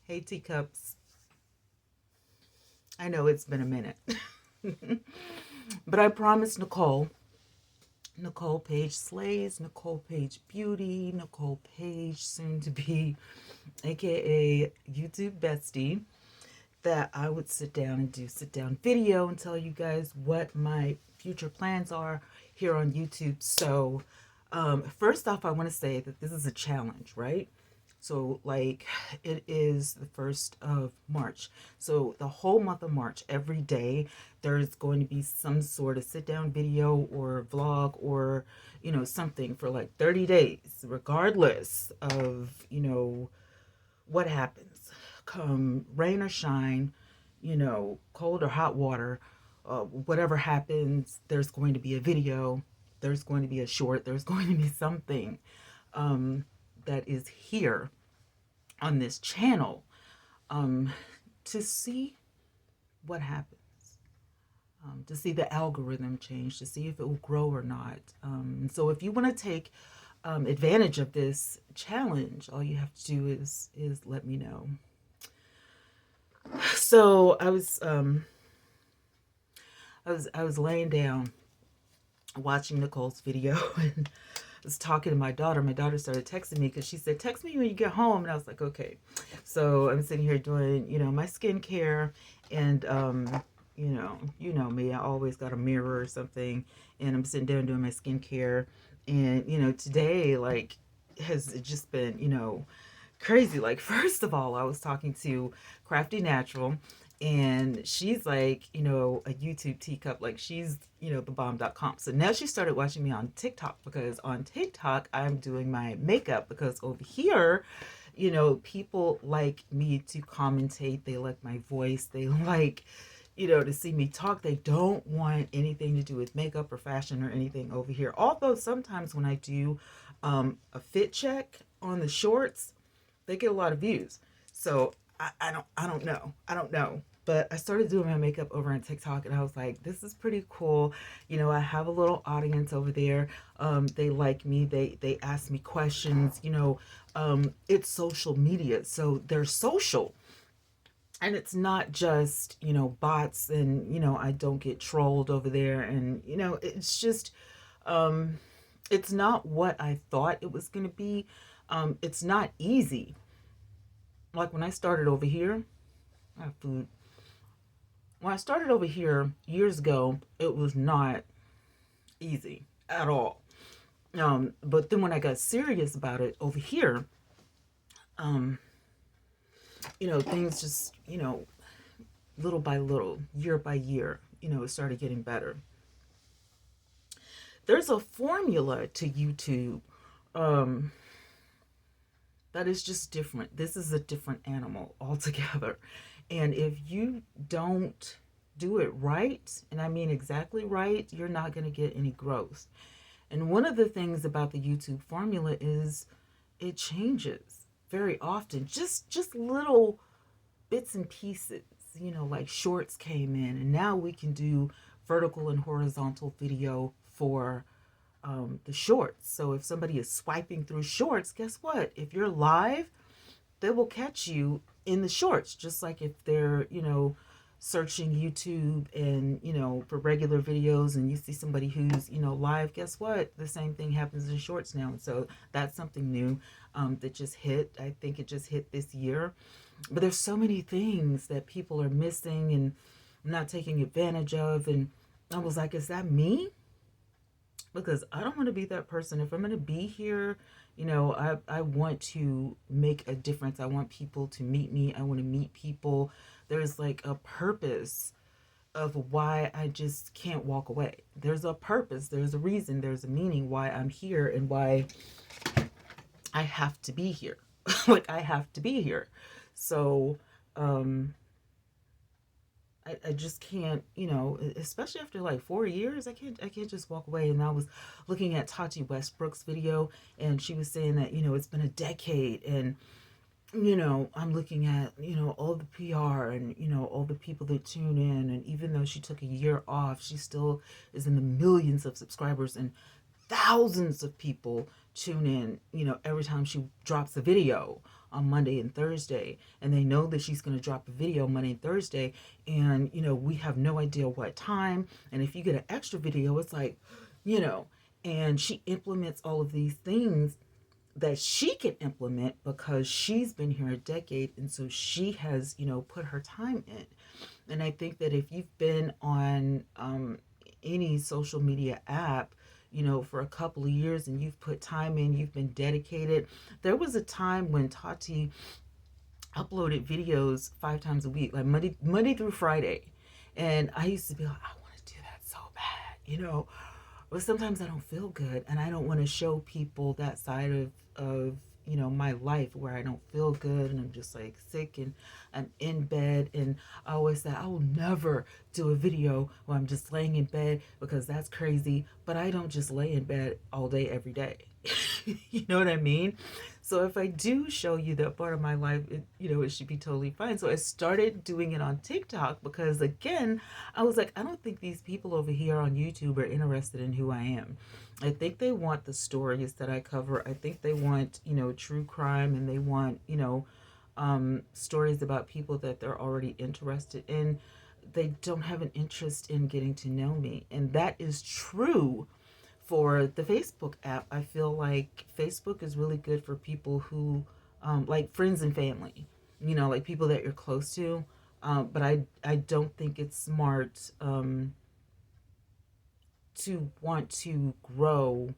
Hey, teacups. I know it's been a minute, but I promised Nicole Page Slays, Nicole Page Beauty, Nicole Page, soon to be, aka YouTube Bestie, that I would sit down and do sit down video and tell you guys what my future plans are here on YouTube. So, first off, I want to say that this is a challenge, right? So, like, it is the 1st of March. So, the whole month of March, every day, there's going to be some sort of sit down video or vlog or, something for like 30 days, regardless of, what happens. Come rain or shine, cold or hot water, whatever happens, there's going to be a video, there's going to be a short, there's going to be something um, that is here on this channel um, to see what happens, to see the algorithm change, to see if it will grow or not. So if you want to take advantage of this challenge, all you have to do is let me know. So I was laying down watching Nicole's video and I was talking to my daughter. My daughter started texting me because she said, "Text me when you get home." And I was like, "Okay." So I'm sitting here doing, my skincare, and me. I always got a mirror or something, and I'm sitting down doing my skincare. And today, like, has just been, crazy. Like, first of all, I was talking to Crafty Natural, and she's like, a YouTube teacup. Like, she's, the bomb.com. So now she started watching me on TikTok, because on TikTok, I'm doing my makeup, because over here, people like me to commentate. They like my voice. They like, to see me talk. They don't want anything to do with makeup or fashion or anything over here. Although sometimes when I do a fit check on the shorts, they get a lot of views. So I don't know. I don't know. But I started doing my makeup over on TikTok, and I was like, this is pretty cool. I have a little audience over there. They like me. They ask me questions. It's social media, so they're social, and it's not just bots, and I don't get trolled over there, and it's just it's not what I thought it was going to be. It's not easy. Like, when I started over here, I have food. When I started over here years ago, it was not easy at all. But then when I got serious about it over here, um, things just, little by little, year by year, it started getting better. There's a formula to YouTube um, that is just different. This is a different animal altogether. And if you don't do it right, and I mean exactly right, you're not going to get any growth. And one of the things about the YouTube formula is it changes very often. Just little bits and pieces, like shorts came in, and now we can do vertical and horizontal video for the shorts. So if somebody is swiping through shorts, guess what? If you're live, they will catch you in the shorts, just like if they're, searching YouTube and, for regular videos, and you see somebody who's, live, guess what? The same thing happens in shorts now. And so that's something new that just hit. I think it just hit this year. But there's so many things that people are missing and not taking advantage of. And I was like, is that me? Because I don't want to be that person. If I'm going to be here, I want to make a difference. I want people to meet me. I want to meet people. There's like a purpose of why I just can't walk away. There's a purpose, there's a reason, there's a meaning why I'm here, and why I have to be here. Like, I have to be here. So, I just can't, especially after like 4 years, I can't just walk away. And I was looking at Tati Westbrook's video, and she was saying that, it's been a decade, and I'm looking at, all the PR and, all the people that tune in. And even though she took a year off, she still is in the millions of subscribers, and thousands of people tune in, every time she drops a video on Monday and Thursday, and they know that she's going to drop a video Monday and Thursday, and we have no idea what time. And if you get an extra video, it's like, you know, and she implements all of these things that she can implement because she's been here a decade, and so she has put her time in. And I think that if you've been on any social media app for a couple of years and you've put time in, you've been dedicated. There was a time when Tati uploaded videos 5 times a week, like Monday through Friday. And I used to be like, I want to do that so bad. But sometimes I don't feel good, and I don't want to show people that side of my life where I don't feel good and I'm just like sick and I'm in bed. And I always say I will never do a video where I'm just laying in bed, because that's crazy. But I don't just lay in bed all day every day. You know what I mean? So if I do show you that part of my life, it should be totally fine. So I started doing it on TikTok because, again, I was like, I don't think these people over here on YouTube are interested in who I am. I think they want the stories that I cover. I think they want, true crime, and they want, stories about people that they're already interested in. They don't have an interest in getting to know me. And that is true for the Facebook app. I feel like Facebook is really good for people who, like friends and family, like people that you're close to. But I don't think it's smart to want to grow,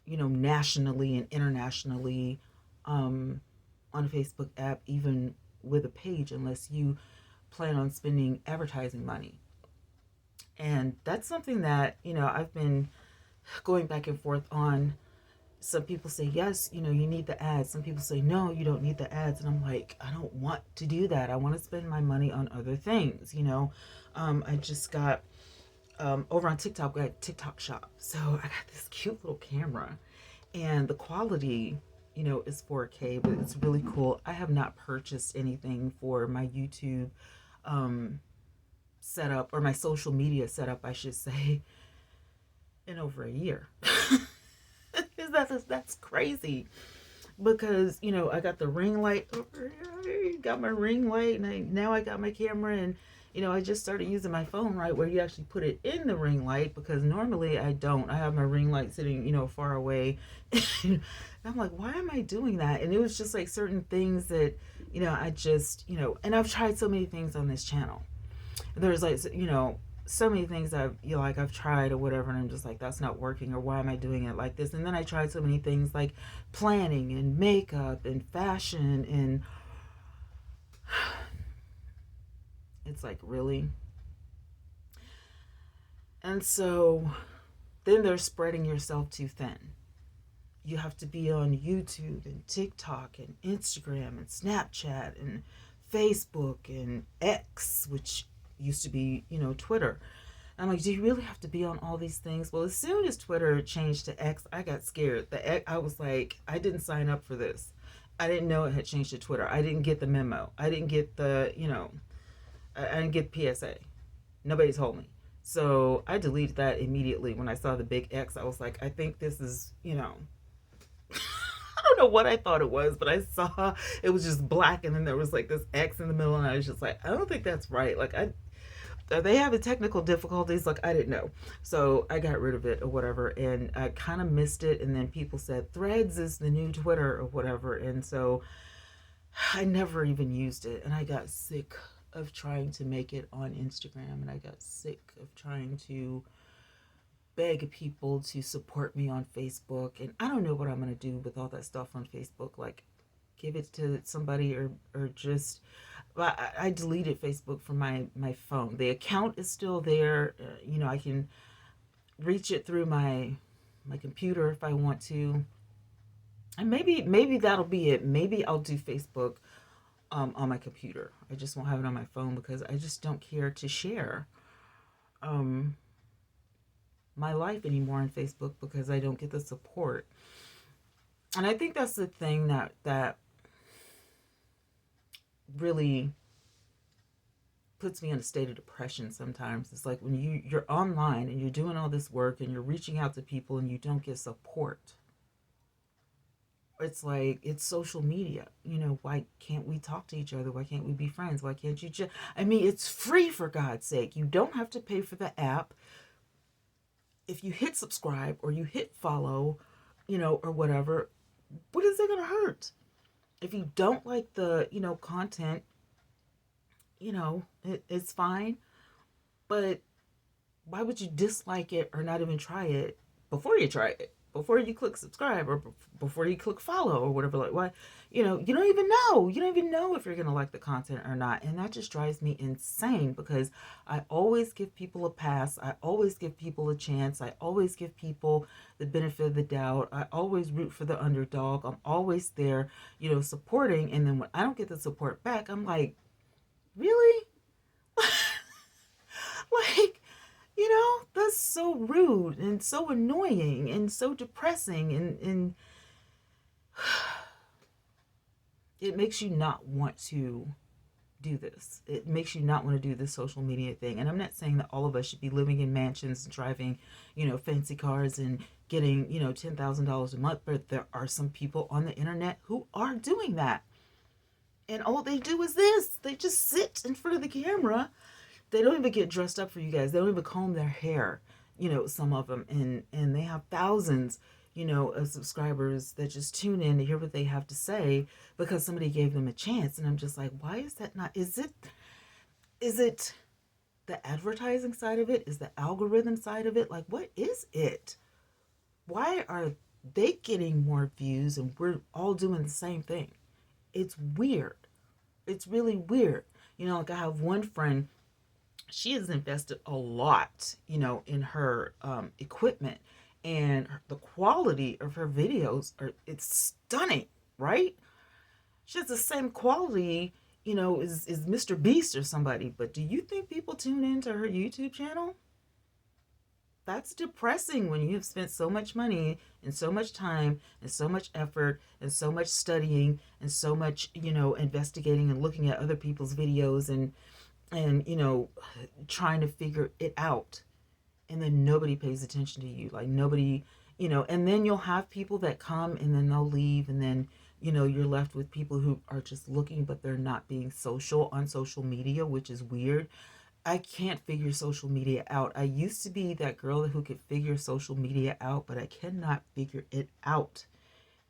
nationally and internationally on a Facebook app, even with a page, unless you plan on spending advertising money. And that's something that, I've been going back and forth on. Some people say, yes, you need the ads. Some people say, no, you don't need the ads. And I'm like, I don't want to do that. I want to spend my money on other things. I just got, over on TikTok, we got TikTok Shop. So I got this cute little camera, and the quality, is 4K, but it's really cool. I have not purchased anything for my YouTube setup, or my social media setup, I should say, in over a year. That's crazy, because I got the ring light over here. Got my ring light, and now I got my camera, and I just started using my phone, right, where you actually put it in the ring light, because normally I don't. I have my ring light sitting far away. And I'm like, why am I doing that? And it was just like certain things that I just and I've tried so many things on this channel. There's like so many things I've tried or whatever, and I'm just like, that's not working, or why am I doing it like this? And then I tried so many things like planning and makeup and fashion, and it's like, really? And so then they're spreading yourself too thin. You have to be on YouTube and TikTok and Instagram and Snapchat and Facebook and X, which used to be, Twitter. I'm like, do you really have to be on all these things? Well, as soon as Twitter changed to X, I got scared. I was like, I didn't sign up for this. I didn't know it had changed to Twitter. I didn't get the memo. I didn't get the, I didn't get PSA. Nobody told me. So I deleted that immediately when I saw the big X. I was like, I think this is, I don't know what I thought it was, but I saw it was just black, and then there was like this X in the middle, and I was just like, I don't think that's right. Like, they have the technical difficulties. Like, I didn't know. So I got rid of it or whatever, and I kind of missed it. And then people said Threads is the new Twitter or whatever. And so I never even used it. And I got sick of trying to make it on Instagram, and I got sick of trying to beg people to support me on Facebook. And I don't know what I'm going to do with all that stuff on Facebook. Like, give it to somebody, or just, I deleted Facebook from my phone. The account is still there. I can reach it through my computer if I want to. And maybe that'll be it. Maybe I'll do Facebook on my computer. I just won't have it on my phone, because I just don't care to share my life anymore on Facebook, because I don't get the support. And I think that's the thing that really puts me in a state of depression sometimes. It's like when you're online and you're doing all this work and you're reaching out to people and you don't get support. It's like it's social media. Why can't we talk to each other? Why can't we be friends? Why can't you just, I mean, it's free, for God's sake. You don't have to pay for the app. If you hit subscribe or you hit follow, or whatever, what is it going to hurt? If you don't like the, content, it's fine. But why would you dislike it or not even try it before you try it? Before you click subscribe or before you click follow or whatever. Like, why? You don't even know. You don't even know if you're going to like the content or not. And that just drives me insane because I always give people a pass. I always give people a chance. I always give people the benefit of the doubt. I always root for the underdog. I'm always there, supporting. And then when I don't get the support back, I'm like, really? Like, that's so rude and so annoying and so depressing, and it makes you not want to do this. It makes you not want to do this social media thing. And I'm not saying that all of us should be living in mansions and driving, fancy cars and getting, $10,000 a month, but there are some people on the internet who are doing that. And all they do is this. They just sit in front of the camera. They don't even get dressed up for you guys. They don't even comb their hair, some of them. And they have thousands, of subscribers that just tune in to hear what they have to say because somebody gave them a chance. And I'm just like, why is that not? Is it the advertising side of it? Is the algorithm side of it? Like, what is it? Why are they getting more views and we're all doing the same thing? It's weird. It's really weird. Like I have one friend, she has invested a lot, in her equipment, and the quality of her videos it's stunning, right? She has the same quality, as Mr. Beast or somebody. But do you think people tune into her YouTube channel? That's depressing when you have spent so much money and so much time and so much effort and so much studying and so much, investigating and looking at other people's videos and trying to figure it out, and then nobody pays attention to you, like nobody, and then you'll have people that come and then they'll leave, and then you're left with people who are just looking but they're not being social on social media, which is weird. I can't figure social media out. I used to be that girl who could figure social media out, but I cannot figure it out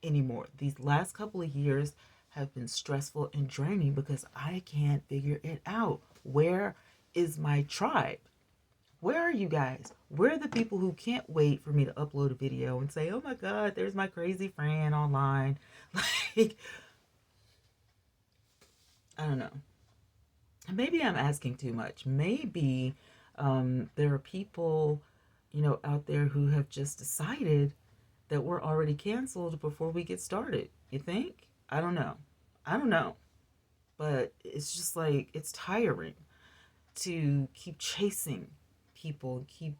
anymore. These last couple of years have been stressful and draining because I can't figure it out. Where is my tribe? Where are you guys? Where are the people who can't wait for me to upload a video and say, oh my God, there's my crazy friend online? Like, I don't know. Maybe I'm asking too much. Maybe there are people, out there who have just decided that we're already canceled before we get started. You think? I don't know. I don't know. But it's just like, it's tiring to keep chasing people, keep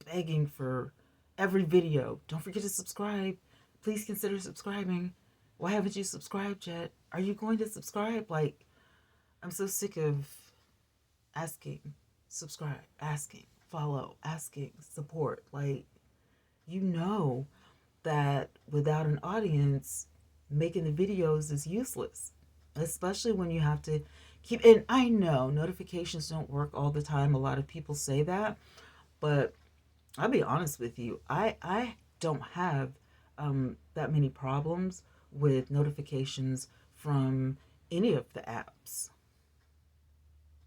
begging for every video. Don't forget to subscribe. Please consider subscribing. Why haven't you subscribed yet? Are you going to subscribe? Like, I'm so sick of asking, subscribe, asking, follow, asking, support. Like, you know that without an audience, making the videos is useless, especially when you have to keep. And I know notifications don't work all the time. A lot of people say that, but I'll be honest with you. I don't have that many problems with notifications from any of the apps.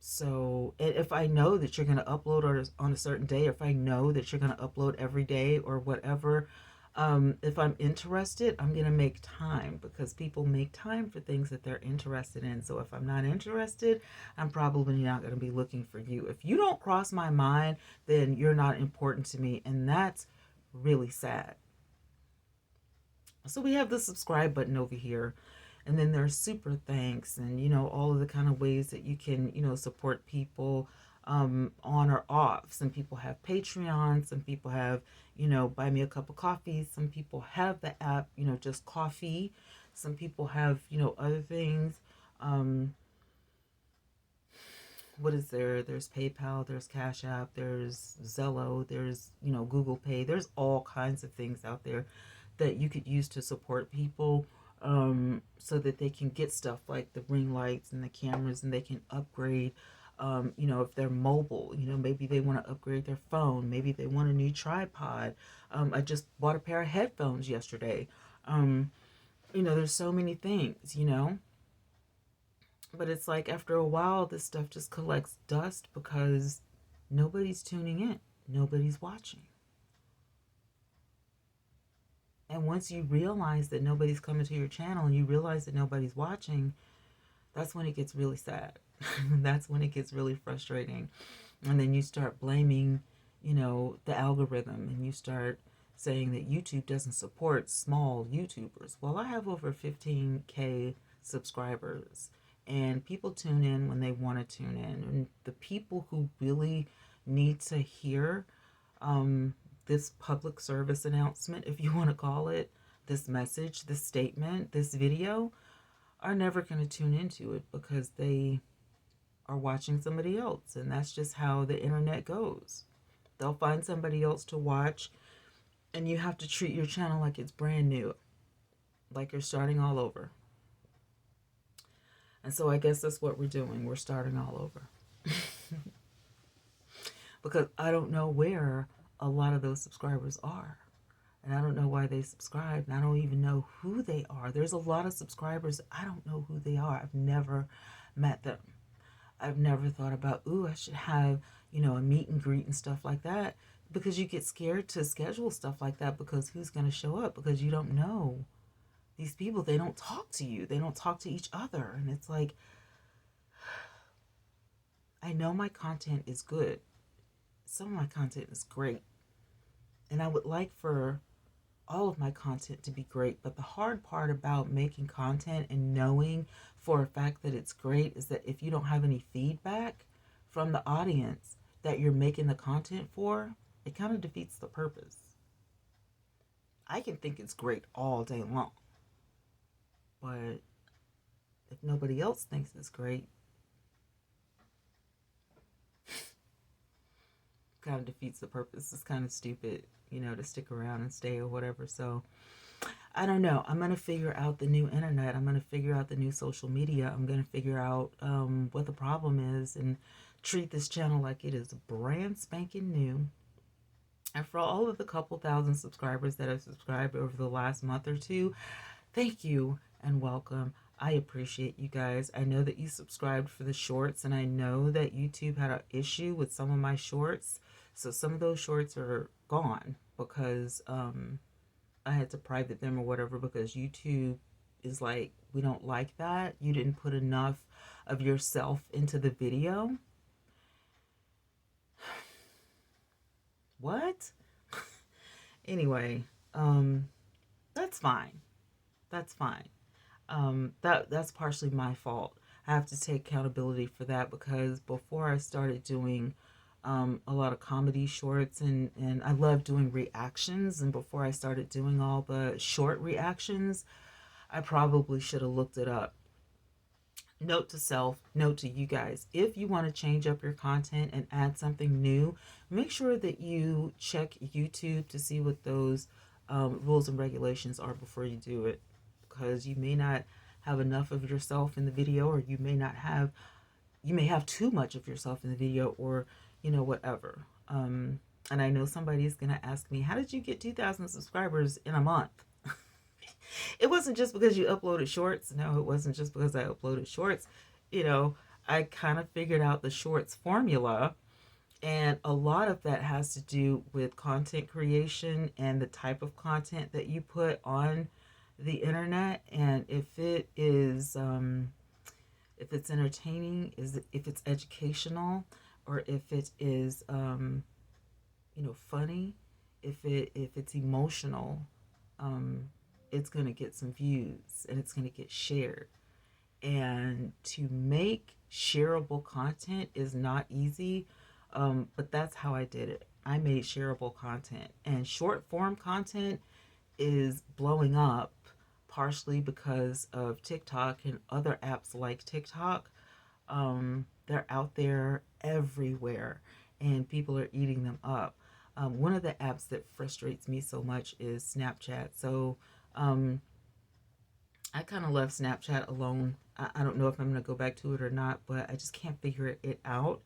So if I know that you're going to upload on a certain day, or if I know that you're going to upload every day or whatever, if I'm interested, I'm going to make time, because people make time for things that they're interested in. So if I'm not interested, I'm probably not going to be looking for you. If you don't cross my mind, then you're not important to me. And that's really sad. So we have the subscribe button over here. And then there's super thanks and, all of the kind of ways that you can, support people on or off. Some people have Patreon. Some people have, buy me a cup of coffee. Some people have the app, just coffee. Some people have, other things. What is there? There's PayPal, there's Cash App, there's Zello, there's, Google Pay. There's all kinds of things out there that you could use to support people, so that they can get stuff like the ring lights and the cameras, and they can upgrade. If they're mobile, maybe they want to upgrade their phone, maybe they want a new tripod. I just bought a pair of headphones yesterday. Um, there's so many things. But it's like after a while, this stuff just collects dust because nobody's tuning in, nobody's watching. And once you realize that nobody's coming to your channel and you realize that nobody's watching, that's when it gets really sad. That's when it gets really frustrating. And then you start blaming, the algorithm, and you start saying that YouTube doesn't support small YouTubers. Well, I have over 15K subscribers, and people tune in when they want to tune in. And the people who really need to hear um, this public service announcement, if you want to call it, this message, this statement, this video, are never going to tune into it because they are watching somebody else. And that's just how the internet goes. They'll find somebody else to watch, and you have to treat your channel like it's brand new, like you're starting all over. And so I guess that's what we're doing. We're starting all over. Because I don't know where a lot of those subscribers are. And I don't know why they subscribe. And I don't even know who they are. There's a lot of subscribers. I don't know who they are. I've never met them. I've never thought about, I should have, a meet and greet and stuff like that. Because you get scared to schedule stuff like that because who's going to show up? Because you don't know. These people, they don't talk to you. They don't talk to each other. And it's like, I know my content is good. Some of my content is great. And I would like for all of my content to be great. But the hard part about making content and knowing for a fact that it's great is that if you don't have any feedback from the audience that you're making the content for, it kind of defeats the purpose. I can think it's great all day long. But if nobody else thinks it's great, kind of defeats the purpose. It's kind of stupid, to stick around and stay or whatever. So I don't know. I'm going to figure out the new internet. I'm going to figure out the new social media. I'm going to figure out what the problem is and treat this channel like it is brand spanking new. And for all of the couple thousand subscribers that have subscribed over the last month or two, thank you and welcome. I appreciate you guys. I know that you subscribed for the shorts, and I know that YouTube had an issue with some of my shorts. So some of those shorts are gone because I had to private them or whatever, because YouTube is like, we don't like that. You didn't put enough of yourself into the video. What? Anyway, that's fine. That's fine. That's partially my fault. I have to take accountability for that, because before I started doing a lot of comedy shorts, and I love doing reactions, and before I started doing all the short reactions, I probably should have looked it up. Note to self, note to you guys, if you want to change up your content and add something new, make sure that you check YouTube to see what those rules and regulations are before you do it, because you may not have enough of yourself in the video, or you may have too much of yourself in the video, or whatever. And I know somebody's gonna ask me, how did you get 2,000 subscribers in a month? It wasn't just because you uploaded shorts. No, it wasn't just because I uploaded shorts. I kind of figured out the shorts formula, and a lot of that has to do with content creation and the type of content that you put on the internet. And if it is if it's entertaining, if it's educational, or if it is funny, if it's emotional, it's going to get some views, and it's going to get shared. And to make shareable content is not easy, but that's how I did it. I made shareable content, and short form content is blowing up, partially because of TikTok and other apps like TikTok. They're out there everywhere, and people are eating them up. One of the apps that frustrates me so much is Snapchat. So um, I kind of left Snapchat alone. I don't know if I'm going to go back to it or not, but I just can't figure it out.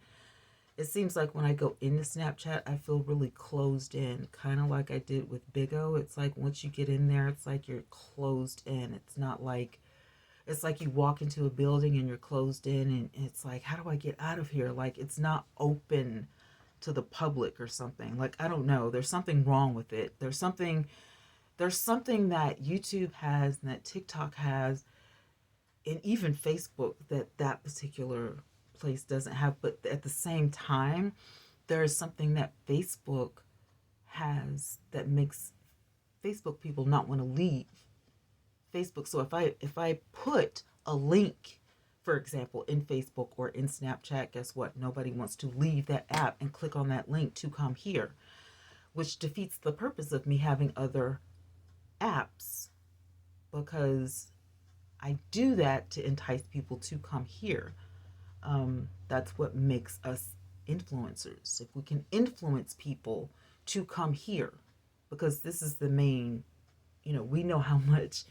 It seems like when I go into Snapchat, I feel really closed in, kind of like I did with Big O. It's like once you get in there, it's like you're closed in. It's not like, it's like you walk into a building and you're closed in, and it's like, how do I get out of here? Like, it's not open to the public or something. Like, I don't know. There's something wrong with it. There's something that YouTube has and that TikTok has, and even Facebook, that particular place doesn't have. But at the same time, there's something that Facebook has that makes Facebook people not want to leave Facebook. So if I put a link, for example, in Facebook or in Snapchat, guess what? Nobody wants to leave that app and click on that link to come here, which defeats the purpose of me having other apps, because I do that to entice people to come here. That's what makes us influencers. If we can influence people to come here, because this is the main, we know how much,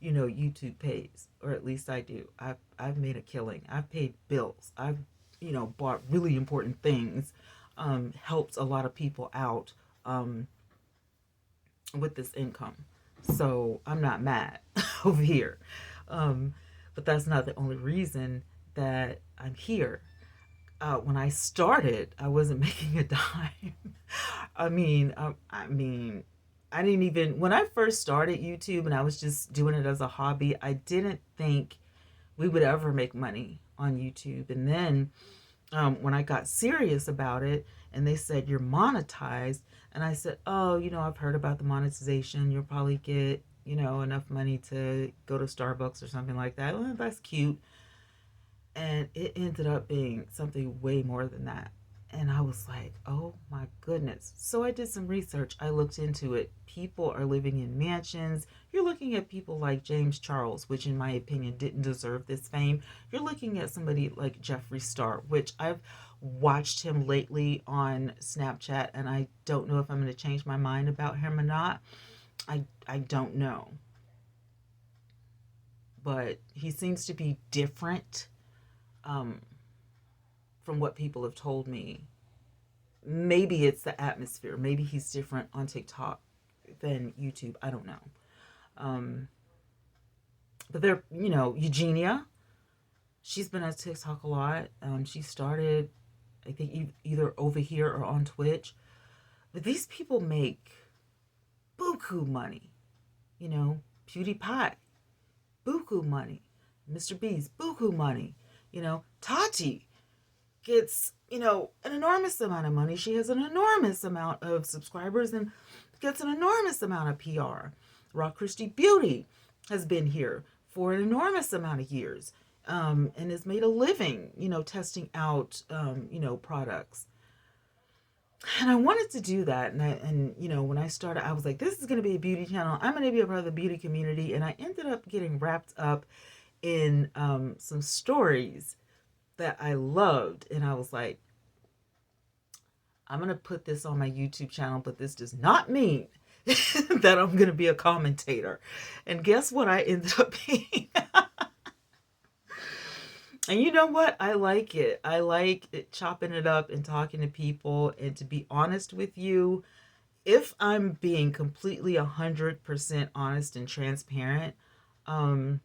YouTube pays, or at least I do. I've made a killing. I've paid bills. I've, bought really important things, helped a lot of people out, with this income. So I'm not mad over here. Um, but that's not the only reason that I'm here. When I started, I wasn't making a dime. I didn't even, when I first started YouTube and I was just doing it as a hobby, I didn't think we would ever make money on YouTube. And then when I got serious about it and they said, you're monetized, and I said, oh, I've heard about the monetization. You'll probably get, enough money to go to Starbucks or something like that. Well, that's cute. And it ended up being something way more than that. And I was like, oh my goodness. So I did some research. I looked into it. People are living in mansions. You're looking at people like James Charles, which in my opinion didn't deserve this fame. You're looking at somebody like Jeffree Star, which I've watched him lately on Snapchat, and I don't know if I'm going to change my mind about him or not. I don't know. But he seems to be different, um, from what people have told me. Maybe it's the atmosphere. Maybe he's different on TikTok than YouTube. I don't know. Um, but there, Eugenia, she's been on TikTok a lot. She started, I think, either over here or on Twitch. But these people make buku money. PewDiePie, buku money. Mr. Beast, buku money. Tati gets, an enormous amount of money. She has an enormous amount of subscribers and gets an enormous amount of PR. Rock Christie Beauty has been here for an enormous amount of years, and has made a living, testing out, products. And I wanted to do that. When I started, I was like, this is going to be a beauty channel. I'm going to be a part of the beauty community. And I ended up getting wrapped up in some stories that I loved. And I was like, I'm going to put this on my YouTube channel, but this does not mean that I'm going to be a commentator. And guess what I ended up being? And you know what? I like it. I like it, chopping it up and talking to people. And to be honest with you, if I'm being completely 100% honest and transparent, um,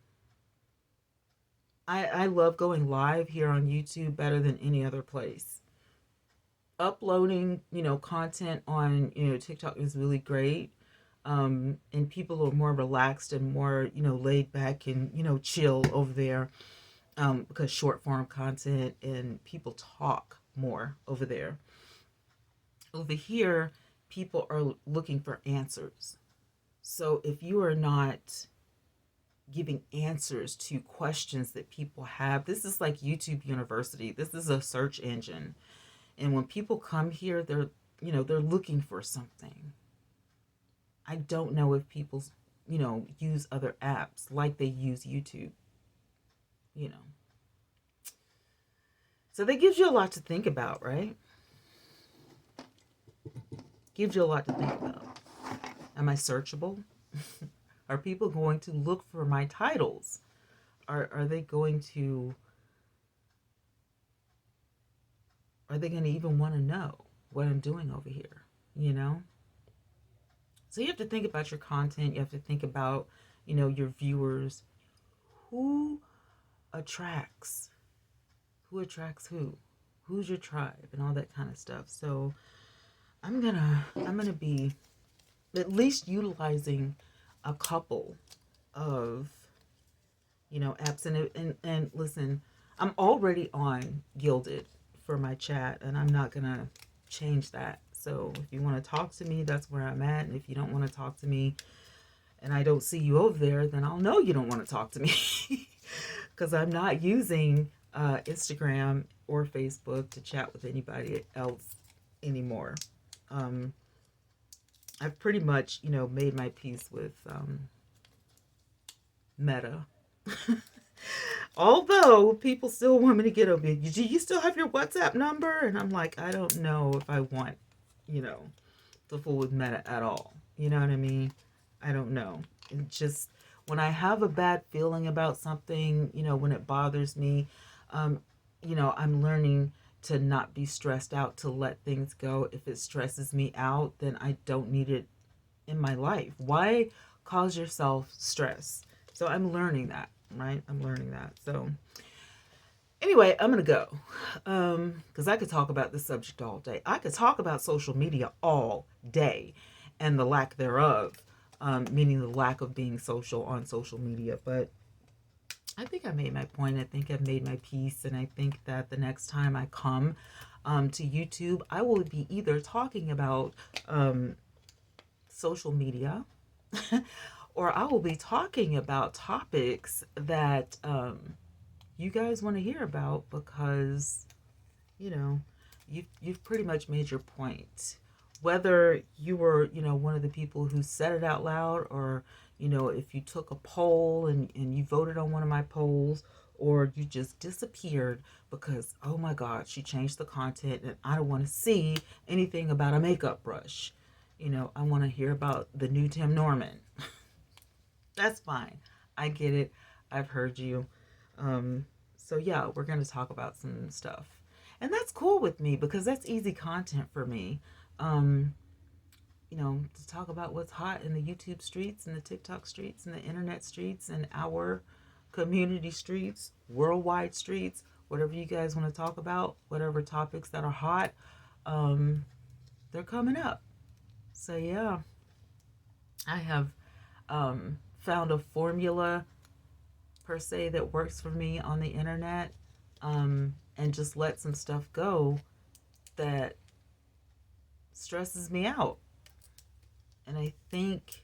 I love going live here on YouTube better than any other place. Uploading, content on, TikTok is really great. And people are more relaxed and more, laid back and, chill over there, because short form content and people talk more over there. Over here, people are looking for answers. So if you are not giving answers to questions that people have, this is like YouTube University. This is a search engine. And when people come here, they're looking for something. I don't know if people, use other apps like they use YouTube, you know. So that gives you a lot to think about, right? Gives you a lot to think about. Am I searchable? Are people going to look for my titles? Are they going to even want to know what I'm doing over here? You know? So you have to think about your content. You have to think about, your viewers. Who attracts? Who attracts who? Who's your tribe and all that kind of stuff. So I'm gonna be at least utilizing a couple of apps, and listen, I'm already on Gilded for my chat, and I'm not gonna change that. So if you want to talk to me, that's where I'm at. And if you don't want to talk to me and I don't see you over there, then I'll know you don't want to talk to me, because I'm not using Instagram or Facebook to chat with anybody else anymore. I've pretty much, made my peace with Meta. Although people still want me to get over, do you still have your WhatsApp number? And I'm like, I don't know if I want, to fool with Meta at all. You know what I mean? I don't know. It just, when I have a bad feeling about something, when it bothers me, I'm learning to not be stressed out, to let things go. If it stresses me out, then I don't need it in my life. Why cause yourself stress? So I'm learning that, right? I'm learning that. So anyway, I'm going to go, because I could talk about this subject all day. I could talk about social media all day and the lack thereof, meaning the lack of being social on social media. But I think I made my point. I think I've made my peace. And I think that the next time I come to YouTube, I will be either talking about social media or I will be talking about topics that you guys want to hear about, because, you've pretty much made your point. Whether you were, one of the people who said it out loud, or if you took a poll and you voted on one of my polls, or you just disappeared because, oh my God, she changed the content and I don't want to see anything about a makeup brush. I want to hear about the new Tim Norman. That's fine. I get it. I've heard you. So yeah, we're going to talk about some stuff. And that's cool with me, because that's easy content for me. To talk about what's hot in the YouTube streets and the TikTok streets and the internet streets and our community streets, worldwide streets, whatever you guys want to talk about, whatever topics that are hot, they're coming up. So yeah, I have found a formula per se that works for me on the internet, and just let some stuff go that stresses me out. And I think,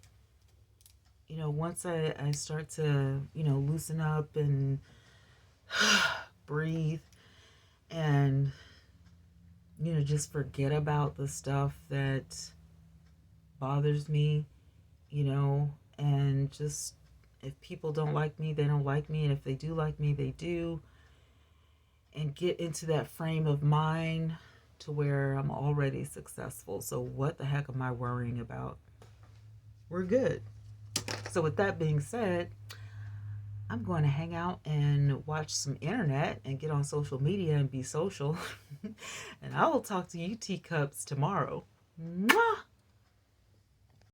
once I start to, loosen up and breathe and, just forget about the stuff that bothers me, and just, if people don't like me, they don't like me. And if they do like me, they do. And get into that frame of mind to where I'm already successful. So what the heck am I worrying about? We're good. So with that being said, I'm going to hang out and watch some internet and get on social media and be social. And I will talk to you teacups tomorrow. Mwah!